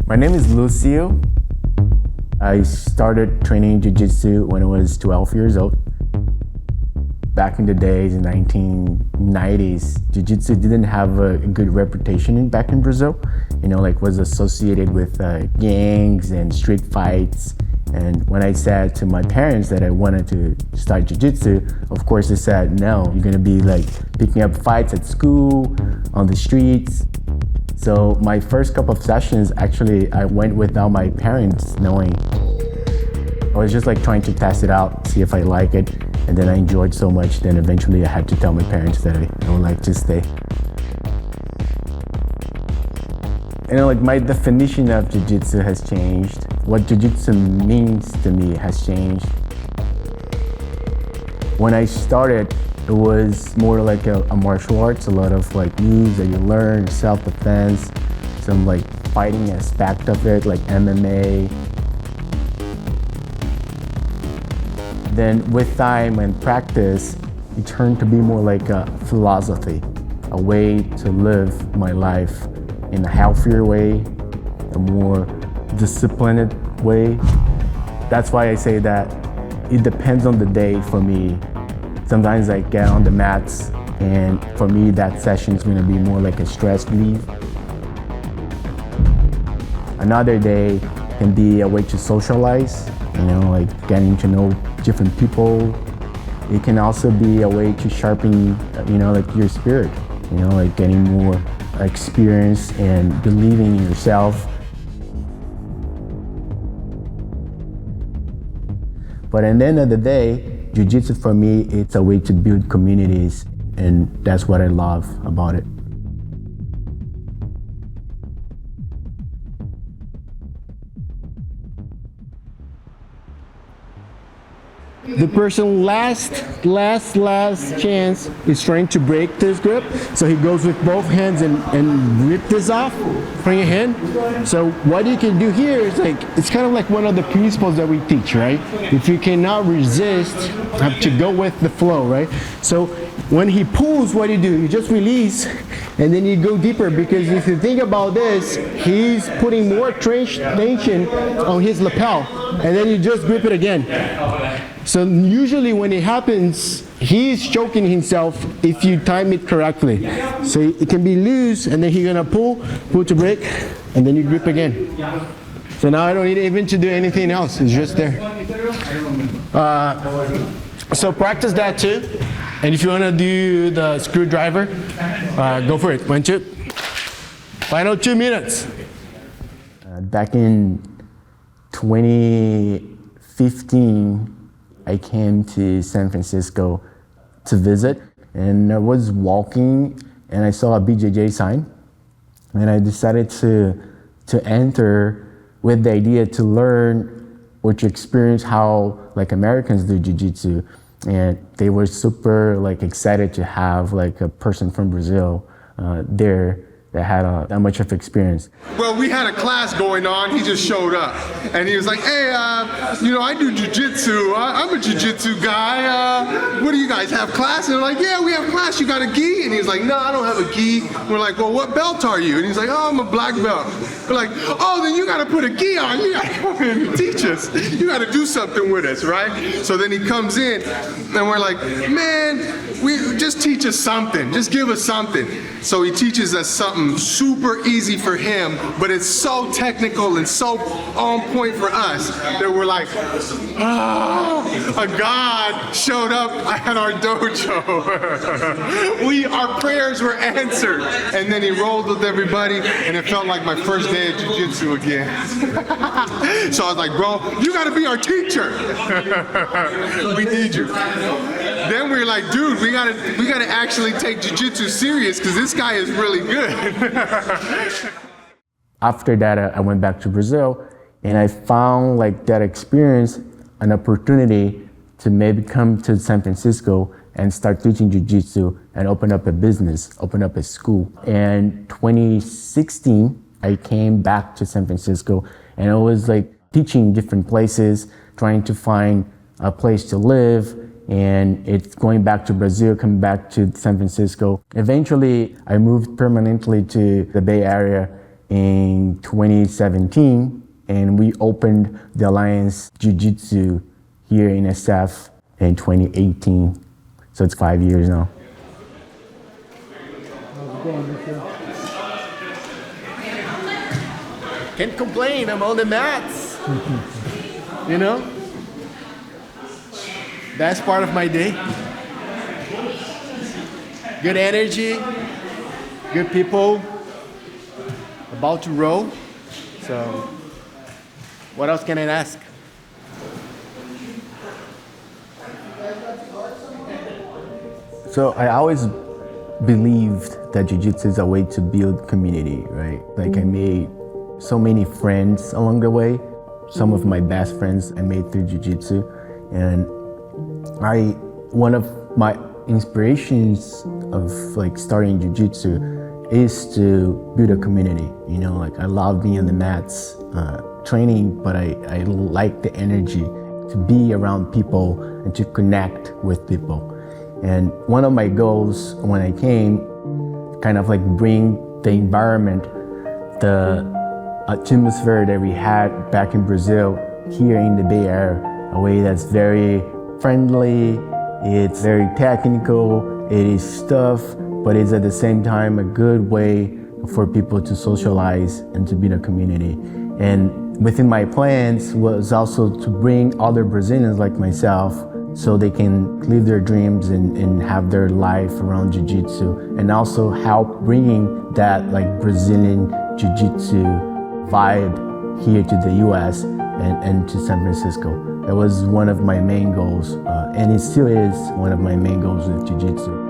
My name is Lúcio. I started training Jiu-Jitsu when I was 12 years old. Back in the days, in 1990s, Jiu-Jitsu didn't have a good reputation back in Brazil. Was associated with gangs and street fights. And when I said to my parents that I wanted to start Jiu-Jitsu, of course they said, no, you're gonna be picking up fights at school, on the streets. So my first couple of sessions, actually, I went without my parents knowing. I was just trying to test it out, see if I like it. And then I enjoyed so much, then eventually I had to tell my parents that I would like to stay. My definition of Jiu-Jitsu has changed. What Jiu-Jitsu means to me has changed. When I started, it was more like a martial arts, a lot of moves that you learn, self-defense, some fighting aspect of it, like MMA. Then with time and practice, it turned to be more like a philosophy, a way to live my life in a healthier way, a more disciplined way. That's why I say that it depends on the day for me. Sometimes I get on the mats, and for me that session is gonna be more like a stress relief. Another day can be a way to socialize, getting to know different people. It can also be a way to sharpen, your spirit, getting more experience and believing in yourself. But at the end of the day, Jiu-Jitsu for me, it's a way to build communities, and that's what I love about it. The person last chance is trying to break this grip. So he goes with both hands and rip this off from your hand. So what you can do here is it's kind of like one of the principles that we teach, right? If you cannot resist, have to go with the flow, right? So when he pulls, what do? You just release, and then you go deeper, because if you think about this, he's putting more tension on his lapel, and then you just grip it again. So usually when it happens, he's choking himself if you time it correctly. So it can be loose, and then he's gonna pull to break, and then you grip again. So now I don't need even to do anything else, it's just there. So practice that too. And if you wanna do the screwdriver, go for it. 1, 2. Final 2 minutes. Back in 2015, I came to San Francisco to visit, and I was walking and I saw a BJJ sign, and I decided to enter with the idea to learn or to experience how Americans do Jiu-Jitsu. And they were super excited to have a person from Brazil there that had that much of experience. Well, we had a class going on. He just showed up, and he was like, "Hey, I do Jiu-Jitsu. I'm a Jiu-Jitsu guy. What do you guys have class?" And we're like, "Yeah, we have class. You got a gi?" And he's like, "No, I don't have a gi." We're like, "Well, what belt are you?" And he's like, "Oh, I'm a black belt." We're like, "Oh, then you got to put a gi on. You got to come in and teach us. You got to do something with us, right?" So then he comes in, and we're like, "Man, just teach us something. Just give us something." So he teaches us something super easy for him, but it's so technical and so on point for us that we're like, a God showed up at our dojo. Our prayers were answered. And then he rolled with everybody, and it felt like my first day of Jiu-Jitsu again. So I was like, "Bro, you gotta be our teacher. We need you." Then we were like, "Dude, we gotta actually take Jiu-Jitsu serious, because this guy is really good." After that, I went back to Brazil, and I found that experience an opportunity to maybe come to San Francisco and start teaching Jiu-Jitsu and open up a business, open up a school. And 2016, I came back to San Francisco, and I was teaching different places, trying to find a place to live, and it's going back to Brazil, coming back to San Francisco. Eventually, I moved permanently to the Bay Area, in 2017, and we opened the Alliance Jiu-Jitsu here in SF in 2018. So it's 5 years now. How's it going, Lúcio? Can't complain, I'm on the mats. You know? Best part of my day. Good energy, good people, about to roll. So, what else can I ask? So I always believed that Jiu-Jitsu is a way to build community, right? Like I made so many friends along the way. Some of my best friends I made through Jiu-Jitsu. And one of my inspirations of like starting Jiu-Jitsu is to build a community. You know, like I love being on the mats, training, but I like the energy to be around people and to connect with people. And one of my goals when I came, kind of like bring the environment, the atmosphere that we had back in Brazil, here in the Bay Area, a way that's very friendly, it's very technical, it is tough, but it's at the same time a good way for people to socialize and to be in a community. And within my plans was also to bring other Brazilians like myself so they can live their dreams and have their life around Jiu-Jitsu, and also help bringing that like Brazilian Jiu-Jitsu vibe here to the US and to San Francisco. That was one of my main goals, and it still is one of my main goals with Jiu-Jitsu.